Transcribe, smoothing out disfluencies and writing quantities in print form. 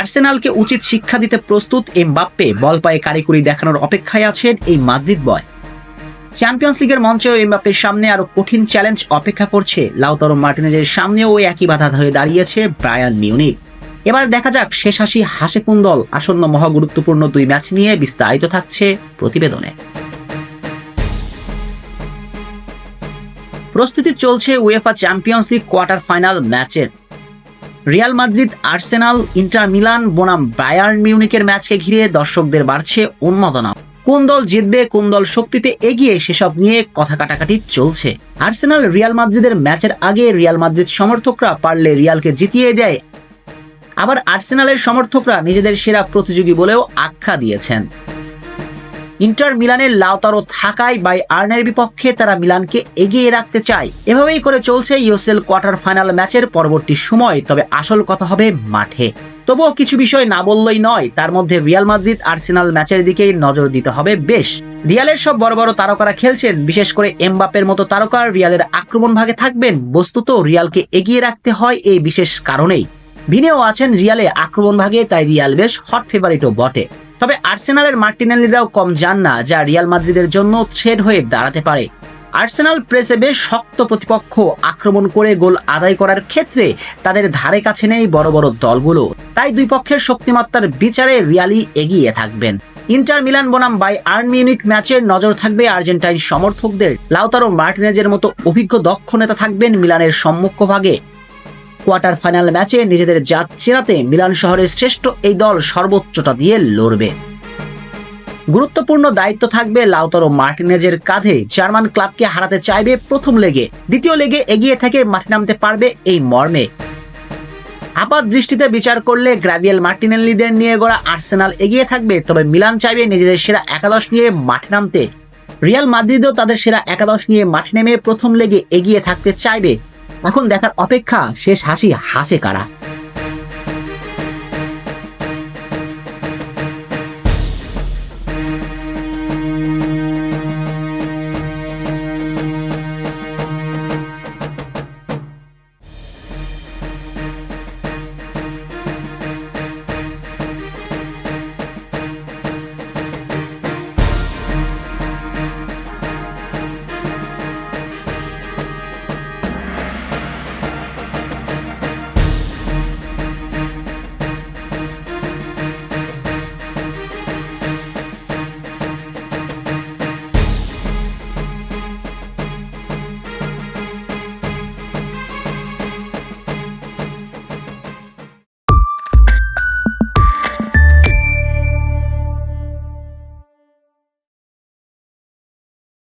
আর্সেনালকে উচিত শিক্ষা দিতে প্রস্তুত এমবাপ্পে বল পায়ে কারিকুরি দেখানোর অপেক্ষায় আছেন এই মাদ্রিদ বয়। চ্যাম্পিয়ন্স লিগের মঞ্চেও এমবাপ্পের সামনে আরো কঠিন চ্যালেঞ্জ অপেক্ষা করছে। লাউতারো মার্টিনেজের সামনেও একই বাধা হয়ে দাঁড়িয়েছে বায়ার্ন মিউনিখ। এবার দেখা যাক শেষ হাসে কোন দল। আসন্ন মহাগুরুত্বপূর্ণ 2 ম্যাচ নিয়ে বিস্তারিত থাকছে প্রতিবেদনে। প্রস্তুতি চলছে UEFA Champions League quarter final ম্যাচের। Real Madrid, Arsenal, Inter Milan বনাম বায়ার্ন মিউনিখের ম্যাচকে ঘিরে দর্শকদের বাড়ছে উন্মাদনা। কোন দল জিতবে, কোন দল শক্তিতে এগিয়ে, সেসব নিয়ে কথা কাটাকাটি চলছে। আর্সেনাল রিয়াল মাদ্রিদের ম্যাচের আগে রিয়াল মাদ্রিদ সমর্থকরা পারলে রিয়ালকে জিতিয়ে দেয়, আবার আর্সেনালের সমর্থকরা নিজেদের সেরা প্রতিযোগী বলেও আখ্যা দিয়েছেন। ইন্টার মিলানের লাউতারো থাকায় বায়ার্নের বিপক্ষে তারা মিলানকে এগিয়ে রাখতে চায়। এভাবেই করে চলছে ইউসিএল কোয়ার্টার ফাইনাল ম্যাচের পরবর্তী সময়। তবে আসল কথা হবে মাঠে। তবুও কিছু বিষয় না বললেই নয়, তার মধ্যে রিয়াল মাদ্রিদ আর্সেনাল ম্যাচের দিকেই নজর দিতে হবে বেশ। রিয়ালের সব বড় বড় তারকারা খেলছেন, বিশেষ করে এমবাপ্পের মতো তারকা রিয়ালের আক্রমণ ভাগে থাকবেন। বস্তুত রিয়ালকে এগিয়ে রাখতে হয় এই বিশেষ কারণেই। ভিনেও আছেন রিয়ালে আক্রমণ ভাগে, তাই রিয়াল বেশ হট ফেভারিটও বটে। তবে আর্সেনালের মার্টিনেলিরাও কম যান না, যা রিয়াল মাদ্রিদের জন্য থ্রেট হয়ে দাঁড়াতে পারে। আর্সেনাল প্রেসে বেশ শক্ত প্রতিপক্ষ, আক্রমণ করে গোল আদায় করার ক্ষেত্রে তাদের ধারে কাছে নেই বড় বড় দলগুলো। তাই দুই পক্ষের শক্তিমত্তার বিচারে রিয়ালই এগিয়ে থাকবেন। ইন্টার মিলান বনাম বায়ার্ন মিউনিখ ম্যাচের নজর থাকবে আর্জেন্টাইন সমর্থকদের। লাউতারো মার্টিনেজের মতো অভিজ্ঞ দক্ষ নেতা থাকবেন মিলানের সম্মুখভাগে। কোয়ার্টার ফাইনাল ম্যাচে নিজেদের জাত চেনাতে মিলান শহরের শ্রেষ্ঠ এই দল সর্বোচ্চটা দিয়ে লড়বে। গুরুত্বপূর্ণ দায়িত্ব থাকবে লাউতারো মার্টিনেজের কাঁধে। জার্মান ক্লাবকে হারাতে চাইবে প্রথম লেগে, দ্বিতীয় লেগে এগিয়ে থেকে মাঠে নামতে পারবে এই মর্মে। আপাত দৃষ্টিতে বিচার করলে গ্রাভিয়েল মার্টিনেল্লিদের নিয়ে গড়া আর্সেনাল এগিয়ে থাকবে, তবে মিলান চাইবে নিজেদের সেরা একাদশ নিয়ে মাঠে নামতে। রিয়াল মাদ্রিদও তাদের সেরা একাদশ নিয়ে মাঠে নেমে প্রথম লেগে এগিয়ে থাকতে চাইবে। এখন দেখার অপেক্ষা শেষ হাসে কারা।